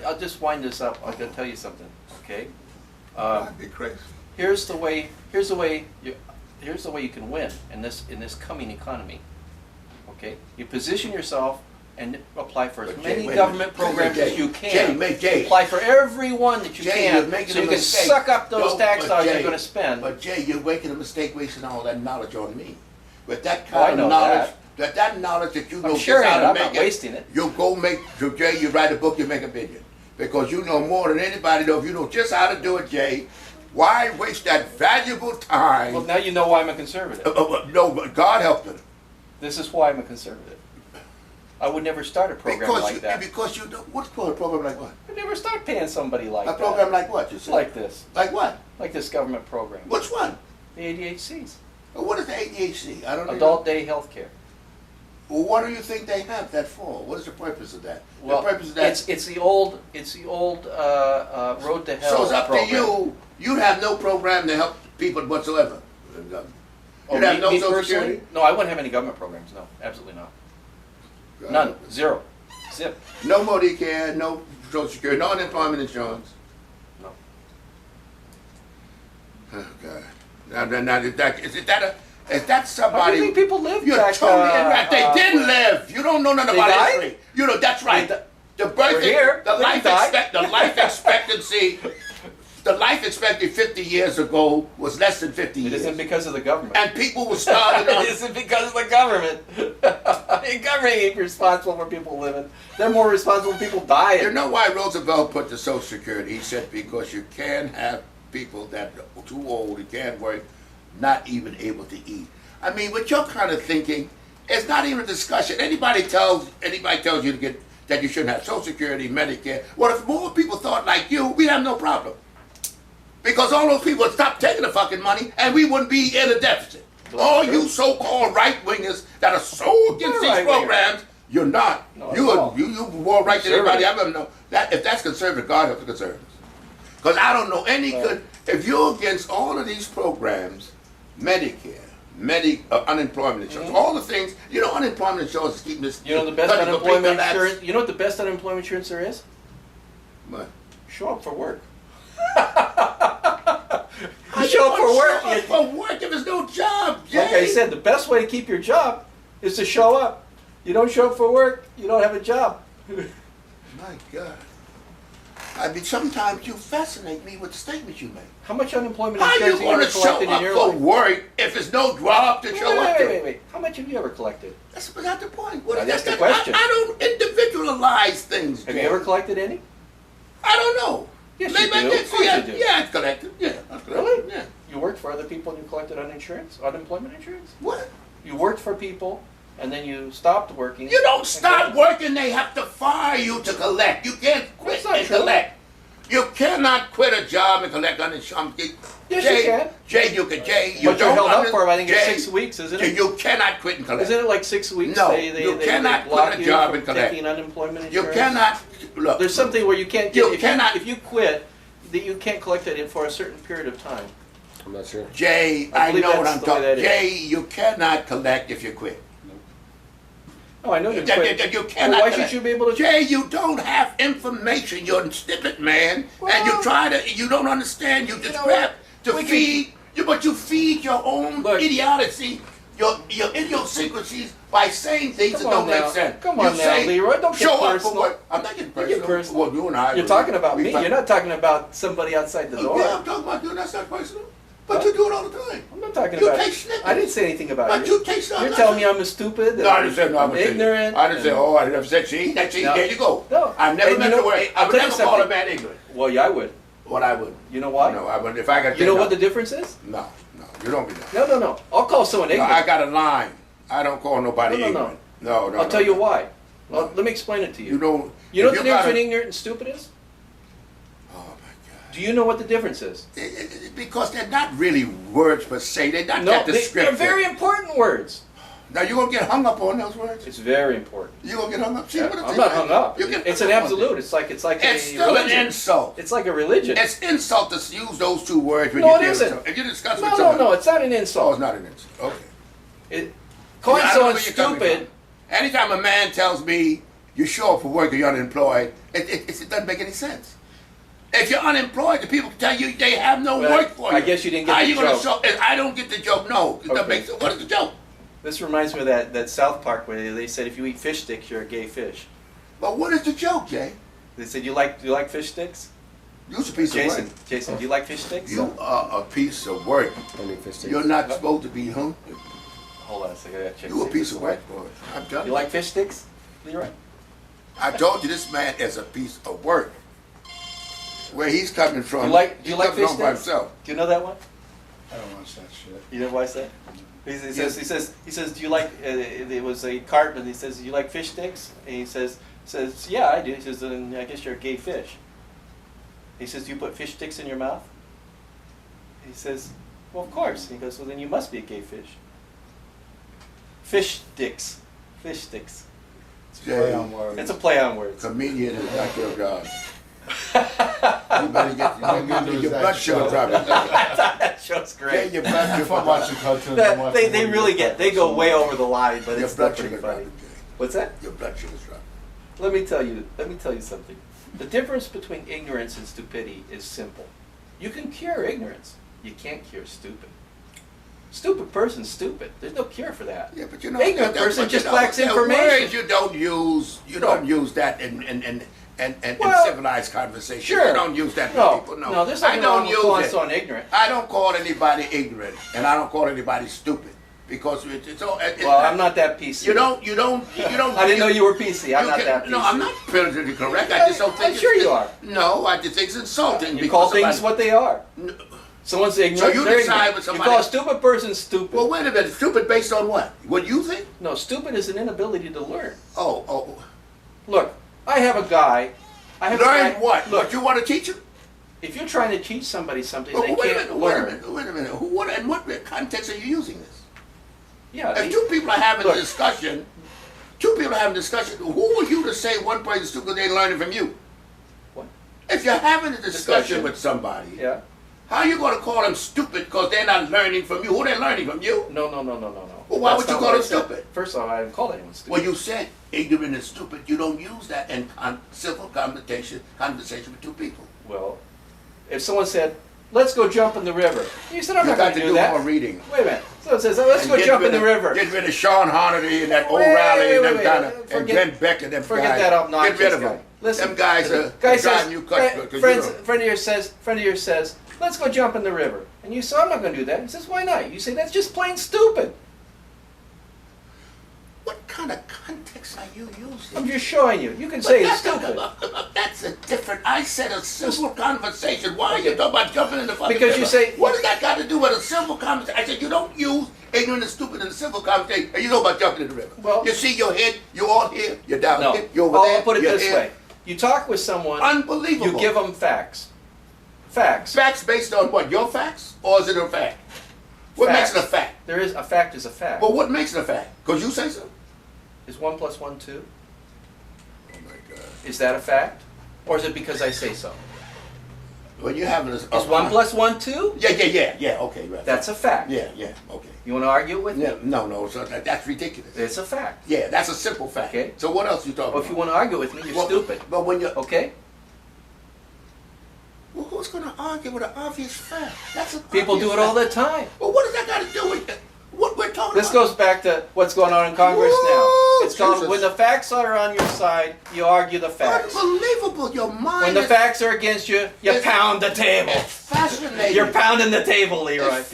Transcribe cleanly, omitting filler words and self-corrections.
I'll just wind this up. I'm going to tell you something, okay? That'd be crazy. Here's the way you can win in this coming economy. Okay, you position yourself and apply for as many government programs as you can. Apply for every one that you can, so you can suck up those tax dollars you're going to spend. But Jay, you're making a mistake wasting all that knowledge on me. With that kind of knowledge, that knowledge that you know just how to make it, I'm not wasting it. You go make, so Jay, you write a book, you make $1 billion. Because you know more than anybody knows. You know just how to do it, Jay. Why waste that valuable time? Well, now you know why I'm a conservative. No, but God helped him. This is why I'm a conservative. I would never start a program like that. Because you do, what's called a program like what? I would never start paying somebody like that. A program like what, you said? Like this. Like what? Like this government program. Which one? The ADHCs. What is the ADHC? I don't know. Adult Day Health Care. Well, what do you think they have that for? What is the purpose of that? Well, the purpose of that, it's the old Road to Hell. So it's up program. to you. You'd have no program to help people whatsoever. You'd have no Social Security? No, I wouldn't have any government programs. No, absolutely not. None. Zero. Zip. No Medicare, no Social Security, no unemployment insurance. No. Oh God! Now, is that somebody? How do you think people live? You're totally incorrect. They didn't live. You don't know nothing about history. You know that's right. The birth, the life expectancy. The life expectancy 50 years ago was less than 50 years. It isn't because of the government. And people were starving. It isn't because of the government. The government ain't responsible for people living. They're more responsible for people dying. You know why Roosevelt put the Social Security? He said because you can't have people that are too old, and can't work, not even able to eat. I mean, with your kind of thinking, it's not even a discussion. Anybody tells you to get that you shouldn't have Social Security, Medicare. Well, if more people thought like you, we'd have no problem. Because all those people would stop taking the fucking money and we wouldn't be in a deficit. All you so-called right-wingers that are so against these programs, you're not. No, you more right than anybody I've ever known. If that's conservative, God help the conservatives. Because I don't know any good, if you're against all of these programs, Medicare, unemployment insurance, all the things, you know, unemployment insurance is keeping this. You know the best unemployment insurance, you know what the best unemployment insurance there is? What? Show up for work. You show up for work. Show up for work if there's no job, Jay. Like I said, the best way to keep your job is to show up. You don't show up for work, you don't have a job. My God. I mean, sometimes you fascinate me with the statements you make. How much unemployment How insurance you want to show up for work if there's no job to show up to? Wait. How much have you ever collected? That's not the point. That's the question. I don't individualize things, Jay. Have you ever collected any? I don't know. Yes, Maybe you do. I did. Of course you do. Yeah, I collected. Yeah, I collected. Really? Yeah. You worked for other people and you collected unemployment insurance? What? You worked for people and then you stopped working. You don't stop working, they have to fire you to collect. You can't quit and collect. You cannot quit a job and collect unemployment. Yes, you can. Jay, you can. Jay, but you're held up for, I think, it's 6 weeks, isn't it? You cannot quit and collect. Isn't it like 6 weeks? No, you cannot quit a job and collect. Taking unemployment insurance? You cannot. Look. There's something where you can't get. If you quit, that you can't collect it for a certain period of time. I'm not sure. Jay, I know what I'm talking about. Jay, you cannot collect if you quit. Oh, I know you quit. You cannot. Why should you be able to? Jay, you don't have information. You're a stupid man, and you don't understand. You just grab to feed. But you feed your own idiocy, your idiosyncrasies by saying things that don't make sense. Come on now, Leroy. Don't get personal. I'm not getting personal. Well, you and I. You're talking about me. You're not talking about somebody outside the door. Yeah, I'm talking about you. That's not personal. But you do it all the time. I'm not talking You about take it. snippets. I didn't say anything about But you. you take stuff. You're telling me I'm a stupid. No, I didn't say no. I'm ignorant. I didn't say. Oh, I never said. See, No. there you go. No. I've never And meant you know, the word. hey, I I'll would tell you never call a something. man ignorant. Well, yeah, I would. What I would. You know why? No, I would. If I got. You know what the difference is? No, you don't be that. No. I'll call someone No, ignorant. I got a line. I don't call nobody No. ignorant. No. I'll tell you why. Well, let me explain it to you. You know. You know if what the difference gotta- between ignorant and stupid is? Oh my God. Do you know what the difference is? Because they're not really words per se. They're not No, that they're descriptive. very important words. Now you gonna get hung up on those words? It's very important. You gonna get hung up? See, Yeah, what I'm not hung up. You get It's hung an up on absolute. it. It's like It's a still religion. an insult. It's like a religion. It's insult to use those two words when No, you it deal with isn't. someone. If you discuss No, with someone. it's not an Oh, insult. it's not an insult. Okay. Calling Yeah, I know someone where you're coming stupid. from. Anytime a man tells me you show up for work or you're unemployed, it doesn't make any sense. If you're unemployed, the people tell you they have no Well, work for you. I guess you didn't get How the you gonna joke. show? If I don't get the joke. No, it doesn't Okay. make sense. What is the joke? This reminds me of that South Park where they said if you eat fish sticks, you're a gay fish. But what is the joke, Jay? They said do you like fish sticks? You're a piece of work. Jason, do you like fish sticks? You are a piece of work. You're not supposed to be hungry. Hold on a second. I gotta check. You're a see piece if of this work, boy. I'm telling You you. like fish sticks, Leroy? I told you this man is a piece of work. Where he's coming from, Do you like he's fish coming on by sticks? himself. Do you know that one? I don't watch that shit. You know why I said? He says, do you like? It was a carp, and he says, do you like fish sticks? And he says, yeah, I do. He says, then I guess you're a gay fish. He says, do you put fish sticks in your mouth? He says, well, of course. He goes, well, then you must be a gay fish. Fish sticks. Fish sticks. Play on words. It's a play on words. Comedian is not your God. You better get your blood sugar dropping. That show's Get great. your blood If sugar I'm watching cartoons, I'm That, watching they really they go way over the line, but Your it's still blood pretty sugar funny. dropping, Jay. What's that? Your blood sugar's dropping. Let me tell you something. The difference between ignorance and stupidity is simple. You can cure ignorance. You can't cure stupid. Stupid person's stupid. There's no cure for that. Yeah, but you know, Ignorant that's person what just you know, lacks the information. words you don't use, you don't use that in Well, civilized conversation. sure. You don't use that No, with people. no, there's I nothing don't wrong with calling use it. someone ignorant. I don't call anybody ignorant, and I don't call anybody stupid because it's all. Well, I'm not that PC. You don't. I didn't know you were PC. I'm not that PC. No, I'm not politically correct. I just don't think. I'm sure you are. No, I just think it's insulting. You call because things what they are. Someone's ignorant. So you they're decide ignorant. what You somebody- call a stupid person stupid. Well, wait a minute. Stupid based on what? What you think? No, stupid is an inability to learn. Oh. Look, I have a guy. Learn what? Look, What you want to teach him? if you're trying to teach somebody something Oh, they can't learn. Wait a minute. In what context are you using this? Yeah. If two people are having Look. a discussion, who are you to say one person's stupid because they're learning from you? What? If you're having a discussion Discussion. with somebody, Yeah. how are you going to call them stupid because they're not learning from you? Who they learning from you? No. Well, why That's would you not call what them I said. stupid? First of all, I didn't call anyone stupid. Well, you said ignorant and stupid. You don't use that in civil conversation with two people. Well, if someone said, "Let's go jump in the river," you said, "I'm You not got going to to do that." more reading. Wait a minute. Someone says, "Let's And go get jump rid in the of- river." Get rid of Sean Hannity and that Wait, O'Reilly and wait, them wait, kind of, wait. and Glenn Beck and them Forget guys. that obnoxious Get rid of guy. them. Listen, Them guys are guy driving says, you cut. friend of yours says, "Let's go jump in the river," and you say, "I'm not going to do that." He says, "Why not?" You say, "That's just plain stupid." What kind of context are you using? I'm just showing you. You can say it's stupid That's a different. I said a civil conversation. Why are you talking about jumping in the fucking Because you river? say- What does that got to do with a civil conversation? I said you don't use ignorant and stupid in a civil conversation. And you know about jumping in the river. Well- you see your head. You're all here. You're down No. here. You're over there. I'll put it you're this here. way: you talk with someone, Unbelievable. you give them facts. Facts. Facts based on what? Your facts, or is it a fact? What Facts. makes it a fact? There is a fact is a fact. Well, what makes it a fact? Because you say so. Is 1 + 1 2? Oh my God. Is that a fact, or is it because I say so? Well, you're having this. Is 1 + 1 2? Yeah. Okay, right. That's a fact. Yeah. Okay. You want to argue with me? Yeah, no. So that's ridiculous. It's a fact. Yeah, that's a simple fact. Okay. So what else you talking Well, about? if you want to argue with me, you're stupid. But when you, Okay? well, who's going to argue with an obvious fact? That's a People do it all the time. Well, what does that got to do with what we're talking This about? goes back to what's going on in Congress now. It's called Jesus. when the facts are on your side, you argue the facts. Unbelievable, your mind. When the is- facts are against you, you It's- pound the table. It's fascinating. You're pounding the table, Leroy. It's